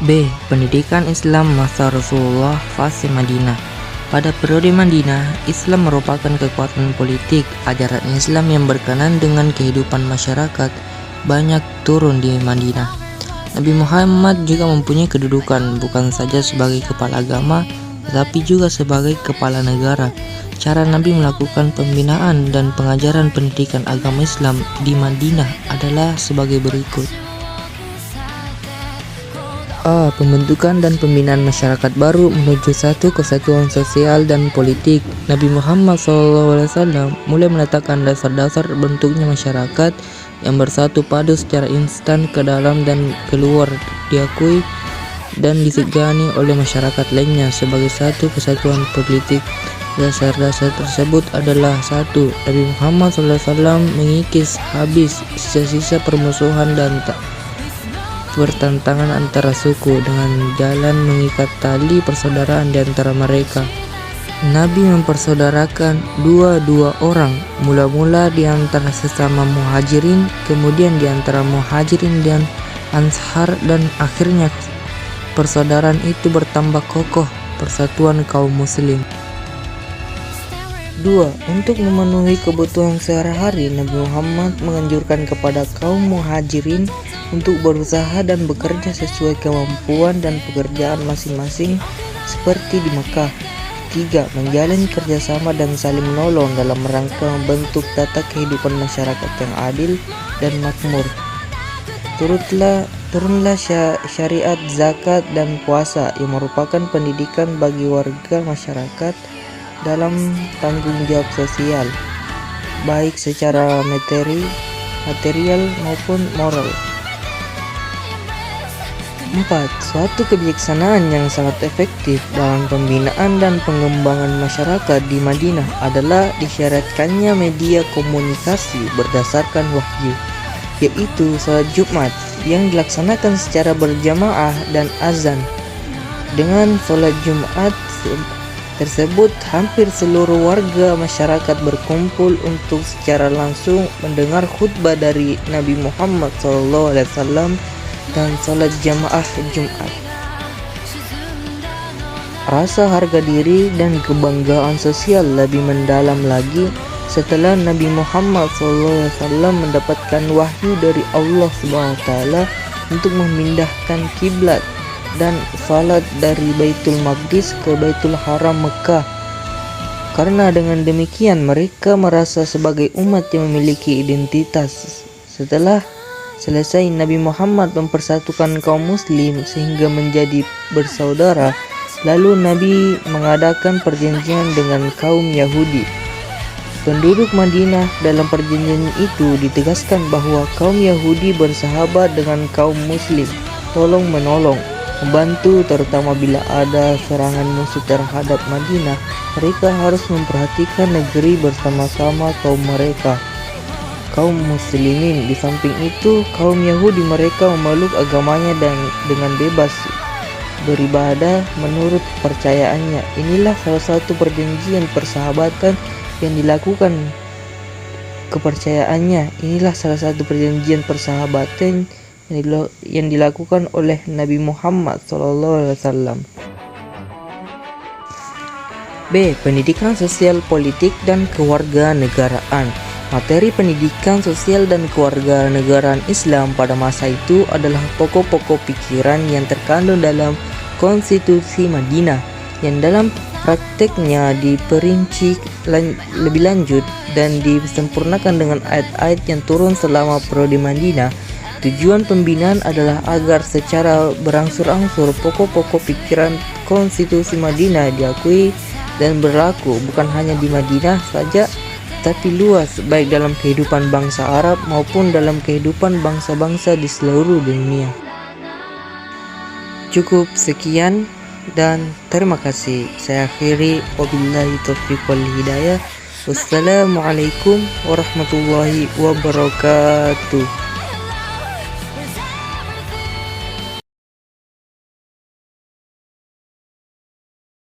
B. Pendidikan Islam masa Rasulullah fase Madinah. Pada periode Madinah, Islam merupakan kekuatan politik. Ajaran Islam yang berkenan dengan kehidupan masyarakat banyak turun di Madinah. Nabi Muhammad juga mempunyai kedudukan bukan saja sebagai kepala agama, tetapi juga sebagai kepala negara. Cara Nabi melakukan pembinaan dan pengajaran pendidikan agama Islam di Madinah adalah sebagai berikut. A. Pembentukan dan pembinaan masyarakat baru menuju satu kesatuan sosial dan politik. Nabi Muhammad SAW mulai meletakkan dasar-dasar bentuknya masyarakat yang bersatu padu secara instan ke dalam dan keluar, diakui dan disegani oleh masyarakat lainnya sebagai satu kesatuan politik. Dasar-dasar tersebut adalah: 1. Nabi Muhammad SAW mengikis habis sisa-sisa permusuhan dan pertentangan antara suku dengan jalan mengikat tali persaudaraan di antara mereka. Nabi mempersaudarakan dua orang, mula-mula di antara sesama muhajirin, kemudian di antara muhajirin dan ansar, dan akhirnya persaudaraan itu bertambah kokoh, persatuan kaum muslim. 2. Untuk memenuhi kebutuhan sehari-hari, Nabi Muhammad menganjurkan kepada kaum muhajirin untuk berusaha dan bekerja sesuai kemampuan dan pekerjaan masing-masing seperti di Mekah. 3. Menjalin kerjasama dan saling menolong dalam rangka membentuk tata kehidupan masyarakat yang adil dan makmur. Turunlah syariat zakat dan puasa yang merupakan pendidikan bagi warga masyarakat dalam tanggung jawab sosial, baik secara material maupun moral. 4. Suatu kebijaksanaan yang sangat efektif dalam pembinaan dan pengembangan masyarakat di Madinah adalah disyaratkannya media komunikasi berdasarkan wahyu, yaitu salat Jumat yang dilaksanakan secara berjamaah dan azan. Dengan salat Jumat tersebut, hampir seluruh warga masyarakat berkumpul untuk secara langsung mendengar khutbah dari Nabi Muhammad SAW dan salat jamaah Jumat. Rasa harga diri dan kebanggaan sosial lebih mendalam lagi setelah Nabi Muhammad SAW mendapatkan wahyu dari Allah SWT untuk memindahkan kiblat dan salat dari Baitul Maqdis ke Baitul Haram Mekah. Karena dengan demikian mereka merasa sebagai umat yang memiliki identitas. Setelah selesai Nabi Muhammad mempersatukan kaum muslim sehingga menjadi bersaudara, lalu Nabi mengadakan perjanjian dengan kaum Yahudi. Penduduk Madinah dalam perjanjian itu ditegaskan bahwa kaum Yahudi bersahabat dengan kaum muslim, tolong menolong, membantu, terutama bila ada serangan musuh terhadap Madinah. Mereka harus memperhatikan negeri bersama-sama kaum mereka, kaum muslimin. Di samping itu, kaum Yahudi mereka memeluk agamanya dan dengan bebas beribadah menurut kepercayaannya. Inilah salah satu perjanjian persahabatan yang dilakukan kepercayaannya. Inilah salah satu perjanjian persahabatan yang dilakukan oleh Nabi Muhammad SAW. B. Pendidikan sosial, politik, dan kewarganegaraan. Materi pendidikan sosial dan kewarganegaraan Islam pada masa itu adalah pokok-pokok pikiran yang terkandung dalam Konstitusi Madinah, yang dalam prakteknya diperinci lebih lanjut dan disempurnakan dengan ayat-ayat yang turun selama periode Madinah. Tujuan pembinaan adalah agar secara berangsur-angsur pokok-pokok pikiran Konstitusi Madinah diakui dan berlaku bukan hanya di Madinah saja, tapi luas, baik dalam kehidupan bangsa Arab maupun dalam kehidupan bangsa-bangsa di seluruh dunia. Cukup sekian dan terima kasih. Saya akhiri, wabillahi taufiq wal hidayah. Wassalamualaikum warahmatullahi wabarakatuh.